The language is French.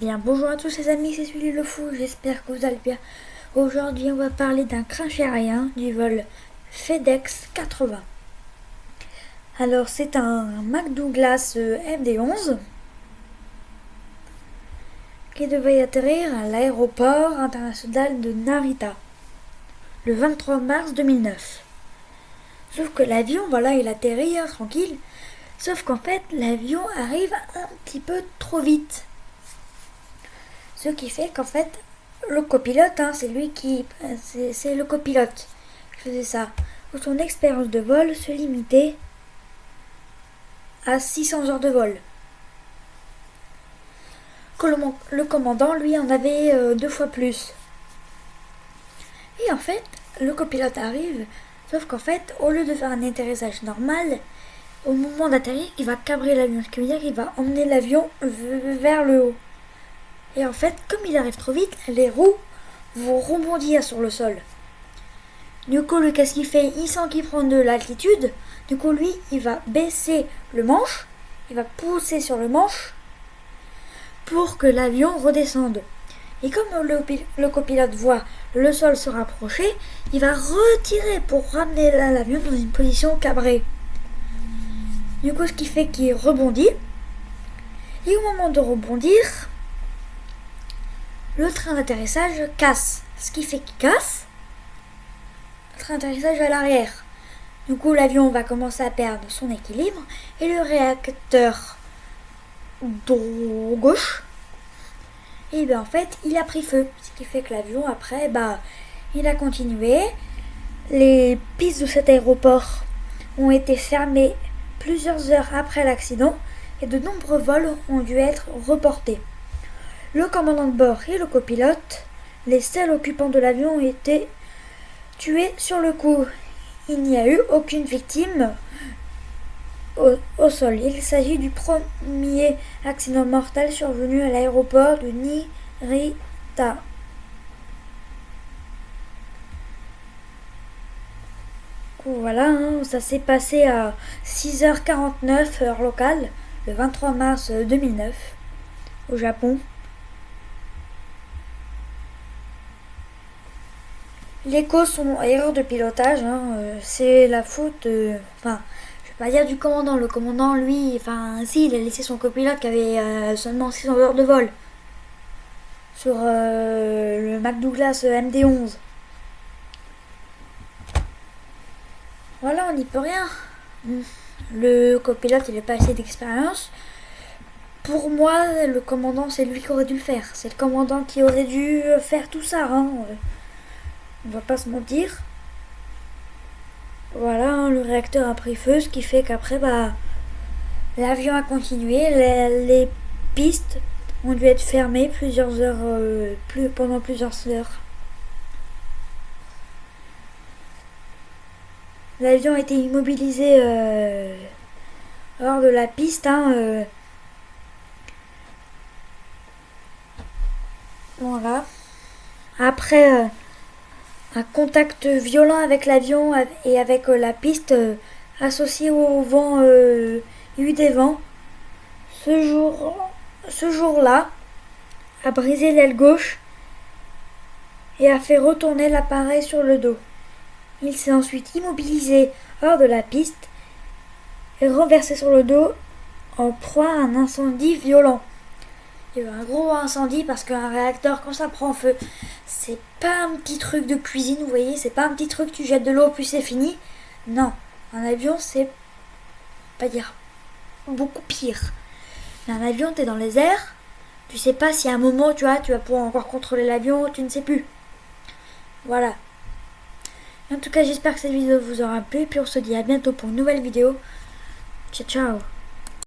Bien, bonjour à tous les amis, c'est Sully le Fou, j'espère que vous allez bien. Aujourd'hui, on va parler d'un crash aérien du vol FedEx 80. Alors, c'est un McDouglas MD-11 qui devait atterrir à l'aéroport international de Narita le 23 mars 2009. Sauf que l'avion, voilà, il atterrit tranquille. Sauf qu'en fait, l'avion arrive un petit peu trop vite. Ce qui fait qu'en fait, le copilote, c'est le copilote qui faisait ça. Son expérience de vol se limitait à 600 heures de vol. Le commandant, lui, en avait 2 fois plus. Et en fait, le copilote arrive, sauf qu'en fait, au lieu de faire un atterrissage normal, au moment d'atterrir, il va cabrer l'avion, ce qui veut dire qu'il va emmener l'avion vers le haut. Et en fait, comme il arrive trop vite, les roues vont rebondir sur le sol. Du coup, qu'est-ce qu'il fait? Il sent qu'il prend de l'altitude. Du coup, lui, il va baisser le manche. Il va pousser sur le manche pour que l'avion redescende. Et comme le copilote voit le sol se rapprocher, il va retirer pour ramener l'avion dans une position cabrée. Du coup, ce qui fait qu'il rebondit. Et au moment de rebondir, le train d'atterrissage casse. Ce qui fait qu'il casse, le train d'atterrissage à l'arrière. Du coup, l'avion va commencer à perdre son équilibre et le réacteur gauche, et bien en fait, il a pris feu. Ce qui fait que l'avion, après, il a continué. Les pistes de cet aéroport ont été fermées plusieurs heures après l'accident et de nombreux vols ont dû être reportés. Le commandant de bord et le copilote, les seuls occupants de l'avion, ont été tués sur le coup. Il n'y a eu aucune victime au sol. Il s'agit du premier accident mortel survenu à l'aéroport de Narita. Voilà, ça s'est passé à 6h49 heure locale, le 23 mars 2009, au Japon. Les causes sont erreur de pilotage, c'est la faute, je vais pas dire du commandant. Le commandant, lui, si, il a laissé son copilote qui avait seulement 600 heures de vol sur le McDouglas MD-11. Voilà, on n'y peut rien. Le copilote, il n'a pas assez d'expérience. Pour moi, le commandant, c'est lui qui aurait dû le faire. C'est le commandant qui aurait dû faire tout ça, On va pas se mentir. Voilà, le réacteur a pris feu, ce qui fait qu'après, l'avion a continué. Les pistes ont dû être fermées pendant plusieurs heures. L'avion a été immobilisé hors de la piste. Voilà. Après un contact violent avec l'avion et avec la piste associée au vent, il y a eu des vents. Ce jour-là a brisé l'aile gauche et a fait retourner l'appareil sur le dos. Il s'est ensuite immobilisé hors de la piste et renversé sur le dos en proie à un incendie violent. Il y a eu un gros incendie parce qu'un réacteur, quand ça prend feu, c'est pas un petit truc de cuisine, vous voyez, c'est pas un petit truc, tu jettes de l'eau puis c'est fini. Non, un avion, c'est pas dire beaucoup pire. Mais un avion, t'es dans les airs, tu sais pas si à un moment, tu vas pouvoir encore contrôler l'avion, tu ne sais plus. Voilà. En tout cas, j'espère que cette vidéo vous aura plu, puis on se dit à bientôt pour une nouvelle vidéo. Ciao, ciao.